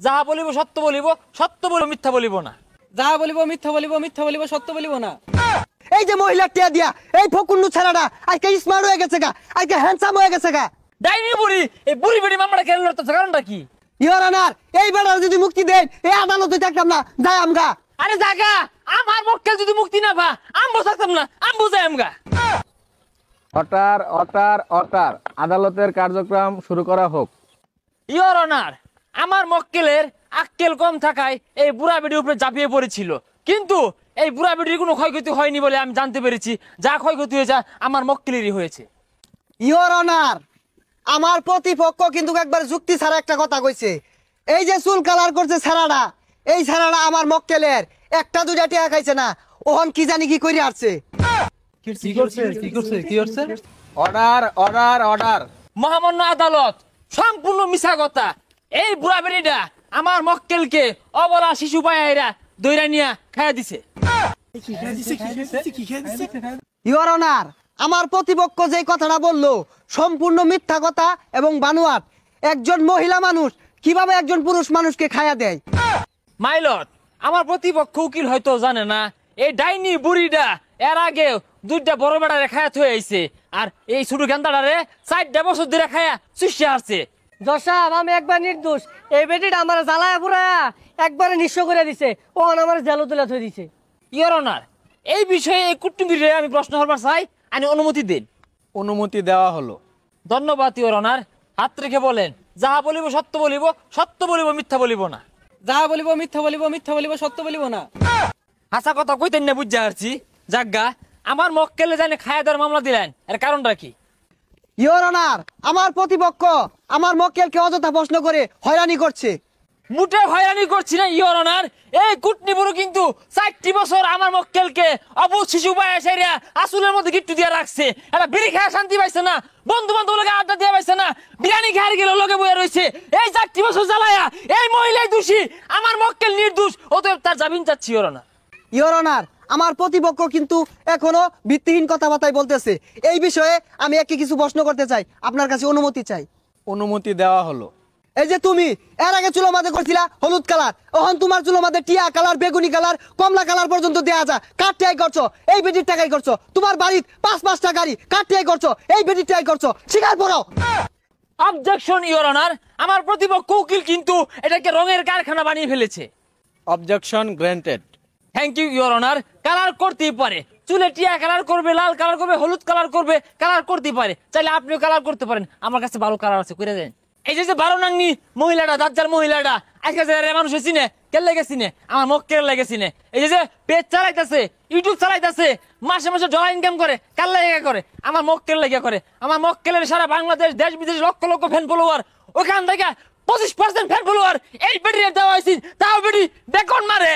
যাহা বলিব সত্য বলিব, সত্য বলিব মিথ্যা বলিব না। যাহা বলিব মিথ্যা বলিব, মিথ্যা বলিব সত্য বলিব না। এই যে মহিলা টিয়া দিয়া এই ফকুন্নু ছেলেটা আজকে স্মার্ট হয়ে গেছে গা, আজকে হ্যান্ডসাম হয়ে গেছে গা। ডাইনি বুড়ি, এই বুড়ি বেড়ি মামলাটা কেন লড়তেছে, কারণটা কি? ইওর অনার, এই বেটার যদি মুক্তি দেন এই আদালতে থাকতাম না, যাই আমগা। আরে জাগা, আমার মক্কেল যদি মুক্তি না পা আমবো থাকতাম না, আমবো যাই আমগা। অর্ডার অর্ডার অর্ডার, আদালতের কার্যক্রম শুরু করা হোক। ইওর অনার, আমার মক্কেলের আক্কেল কম থাকায় এই বুড়া বেডির উপরে ঝাঁপিয়ে পড়েছিল, কিন্তু এই বুড়া বেডির কোনো ক্ষয়ক্ষতি হয়নি বলে আমি জানতে পেরেছি। যা ক্ষয়ক্ষতি হয়েছে আমার মক্কেলেরই হয়েছে। ইওর অনার, আমার প্রতিপক্ষ কিন্তু একবার যুক্তি ছাড়া একটা কথা কইছে। এই যে চুল কালার করছে ছাড়াটা, এই ছাড়াটা আমার মক্কেলের একটা দুইটা টিয়া খাইছে না, ওহন কি জানি কি করে আসছে। Order order order. মহামান্য আদালত, সম্পূর্ণ মিছা কথা। এই বুড়া বেড়িটা আমার মক্কেলকে অবলা শিশু পায়রা দইরা নিয়া খাইয়া দিছে। ইওর অনার, আমার প্রতিপক্ষ যে কথাটা বললো সম্পূর্ণ মিথ্যা কথা এবং বানোয়াট। একজন মহিলা মানুষ কিভাবে একজন পুরুষ মানুষকে খায়া দেয়? মাইলট, আমার প্রতিপক্ষ উকিল হয়তো জানে না, এই ডাইনি বুড়িটা এর আগে দুইটা বড় বেড়ারে খায়া থয়ে আইছে, আর এই ছোট গেন্দাটারে 4টা বছর ধরে খায়া চুষে আসছে। জসাব, আমি একবার নির্দোষ। এই বেটিটা আমার জ্বালায় পুরায়া একবারে নিঃস্ব করে দিছে, ওখানে আমার জেলো তুলে থয়ে দিছে। ইওর অনার, এই বিষয়ে এই কুটুম্বিরে আমি প্রশ্ন করবার চাই, আমি অনুমতি দিন। অনুমতি দেওয়া হলো। ধন্যবাদ ইওর অনার। হাত রেখে বলেন, যাহা বলিব সত্য বলিব, সত্য বলিব মিথ্যা বলিব না। যাহা বলিব মিথ্যা বলিব, মিথ্যা বলিব সত্য বলিব না। হাসা কথা কইতেন না, বুঝা আসছি। জাগা, আমার মক্কেলে জানে খায়া দেওয়ার মামলা দিলেন, এর কারণটা কি? ইওর অনার, আমার প্রতিপক্ষ আমার মক্কেলকে অযথা প্রশ্ন করে হয়রানি করছে। মুটে হয়রানি করছি না ইওর অনার। এই কুটনি বুড়ো কিন্তু 4টি বছর আমার মক্কেলকে অবুঝ শিশু পায়রা আসলের মধ্যে গিট্টু দিয়ে রাখছে। এটা বিড়ি খায় শান্তি পাইছে না, বন্ধু বান্ধব লোকে আড্ডা দিয়ে পাইছে না, বিরিয়ানি খায় গেলে লোকে বয়ে রয়েছে। এই 4টি বছর জ্বালায়া এই মহিলাই দোষী, আমার মক্কেল নির্দোষ, অতএব তার জামিন চাচ্ছি ইওর অনার। ইওর অনার, আমার প্রতিপক্ষ কিন্তু এখনো ভিত্তিহীন কথাবার্তাই বলতেছে। এই বিষয়ে আমি একে কিছু প্রশ্ন করতে চাই, আপনার কাছে অনুমতি চাই। অনুমতি দেওয়া হলো। এই যে তুমি এর আগে চুলো মাঝে করছিলা হলুদ কালার, ওহন তোমার চুলো মাঝে টিয়া কালার, বেগুনি কালার, কমলা কালার পর্যন্ত দেয়া যায়। কার টিয়াই করছো? এই বেটির টাকাই করছো। তোমার বাড়ির 5-5টা গাড়ি কার টিয়াই করছো? এই বেটির টাকাই করছো। স্বীকার করো। অবজেকশন ইওর অনার, আমার প্রতিপক্ষ উকিল কিন্তু এটাকে রঙের কারখানা বানিয়ে ফেলেছে। Objection granted. Thank you your honour. Colour করতেই পারে, চুলে টিয়া কালার করবে, লাল কালার করবে, হলুদ কালার করবে, কালার করতেই পারে। চাইলে আপনিও কালার করতে পারেন, আমার কাছে ভালো কালার আছে, করে দেন। এই যে 12 নাংনি মহিলাটা, দাজ্জাল মহিলাটা, আজকে যে মানুষ চিনে, কে লেগেছি নে? আমার মক্কেল লেগেছি নে। এই যে পেজ চালাইতেছে, ইউটিউব চালাইতেছে, মাসে মাসে ডলার ইনকাম করে, কার লেগে করে? আমার মক্কেল লেগে করে। আমার মক্কেলের সারা বাংলাদেশ দেশ বিদেশ লক্ষ লক্ষ ফ্যান ফলোয়ার, ওখান থেকে 25% ফ্যান ফলোয়ার এই বেটির দেওয়া হয়েছে, তাও বেটি বেকন মারে।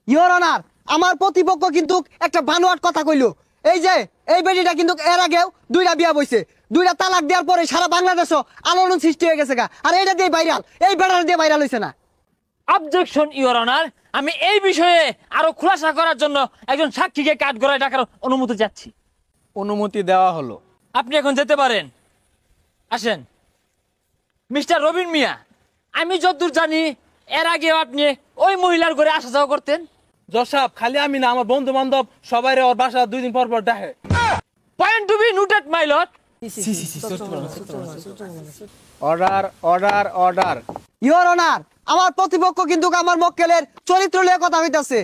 ইওর অনার, আমার প্রতিপক্ষ কিন্তু একটা বানোয়াট কথা কইলো। এই যে এই বেটিটা কিন্তু এর আগেও 2টা বিয়া বইছে, 2টা তালাক দেওয়ার পরে সারা বাংলাদেশও আলোড়ন সৃষ্টি হয়ে গেছে গা। আর এটা দিয়ে ভাইরাল, এই বেটার দিয়ে ভাইরাল হইছে না। অবজেকশন ইওর অনার, আমি এই বিষয়ে আরো খুলাসা করার জন্য একজন সাক্ষীকে কাঠগড়ায় ডাকার অনুমতি চাচ্ছি। অনুমতি দেওয়া হলো। আপনি এখন যেতে পারেন, আসেন। মিস্টার রবিন মিয়া, আমি যতদূর জানি এর আগে আপনি ওই মহিলার ঘরে আসা যাওয়া করতেন। জসাব, খালি আমি না, আমার বন্ধু বান্ধব সবাই ওর বাসা 2 দিন পর পর ডাকে। Point to be noted my lord. Order order order. Your honour, আমার প্রতিপক্ষ কিন্তু আমার মক্কেলের চরিত্র নিয়ে কথা হইতাছে।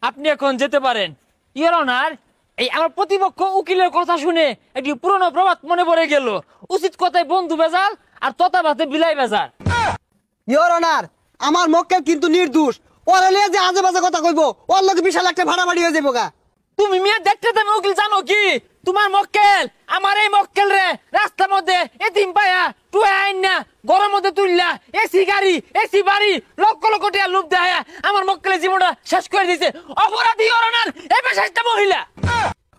আপনি এখন যেতে পারেন। ইওর অনার, এই আমার প্রতিপক্ষ উকিলের কথা শুনে একটি পুরনো প্রবাদ মনে পড়ে গেল, উচিত কথায় বন্ধু বেজাল আর তথা ভাতে বিলাই বেজাল। ইওর অনার, আমার মক্কেল কিন্তু নির্দোষ। ওরে লিয়ে যে আজে বাজে কথা কইবো, ওর লগে বিশাল একটা ভাড়াবাড়ি হয়ে যাবো গা। তুমি মিয়া দেখতে দেবে উকিল, জানো কি তোমার মক্কেল আমার এই মক্কেল রে রাস্তার মধ্যে এতিম পায়া টুয়ে আইন না গরম মধ্যে তুললা, এসি গাড়ি, এসি বাড়ি, লক্ষ লক্ষ টাকা লুপ দেয় আমার মক্কেলের জীবনটা শেষ করে দিয়েছে। অপরাধী ইওর অনার এই পেশাটা মহিলা।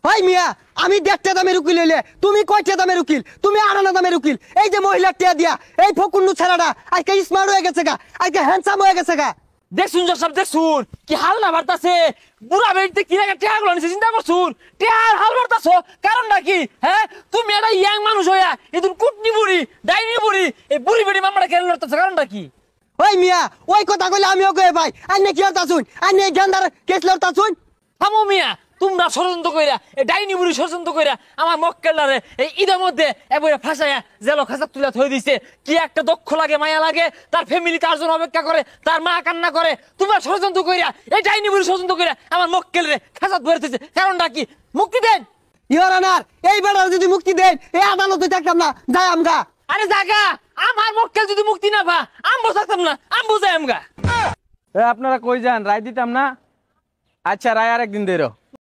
ভাই মিয়া, আমি 1.5 দামের উকিল হইলে তুমি কয়টা দামের উকিল? তুমি 8 দামের উকিল। এই যে মহিলার টিয়া দিয়া এই ফকুন্নু ছেলেটা আজকে স্মার্ট হয়ে গেছে গা, আজকে হ্যান্ডসাম হয়ে গেছে গা। দেখুন সব দেখুন কি হাল না বাড়তাছে, বুড়া বেড়িতে কি লাগে টেহা গুলো নিছে, চিন্তা করছুন টেহার হাল বাড়তাছো, কারণটা কি? হ্যাঁ, তুমি একটা ইয়াং মানুষ হইয়া এদিন কুটনি বুড়ি, ডাইনি বুড়ি, এই বুড়ি বেড়ি মামলা কেন লড়তেছো, কারণটা কি? ওই মিয়া ওই কথা কইলে আমিও কই ভাই আইনে কি হতা শুন আইনে গেন্দার কেস লড়তা শুন থামো মিয়া তোমরা ষড়যন্ত্র কইরা এই ডাইনি বুড়ি ষড়যন্ত্র কইরা আমার মক্কেলদারে এই ঈদের মধ্যে এবারে ফাঁসাইয়া জেল খাঁচা তুলে থই দিছে কি একটা দক্ষ লাগে মায়া লাগে তার ফ্যামিলি তার জন্য অপেক্ষা করে তার মা কান্না করে তোমরা ষড়যন্ত্র কইরা এই ডাইনি বুড়ি ষড়যন্ত্র কইরা আমার মক্কেলরে খাঁচা ধরে দিছে কারণটা কি মুক্তি দেন ইওর অনার এই বেটার যদি মুক্তি দেন এই আদালতে থাকতাম না যাই আমগা আরে জাগা আমার মক্কেল যদি মুক্তি না পা আমবো থাকতাম না আমবো যাই আমগা আপনারা কই যান রায় দিতাম না আচ্ছা রায় আরেকদিন দেরো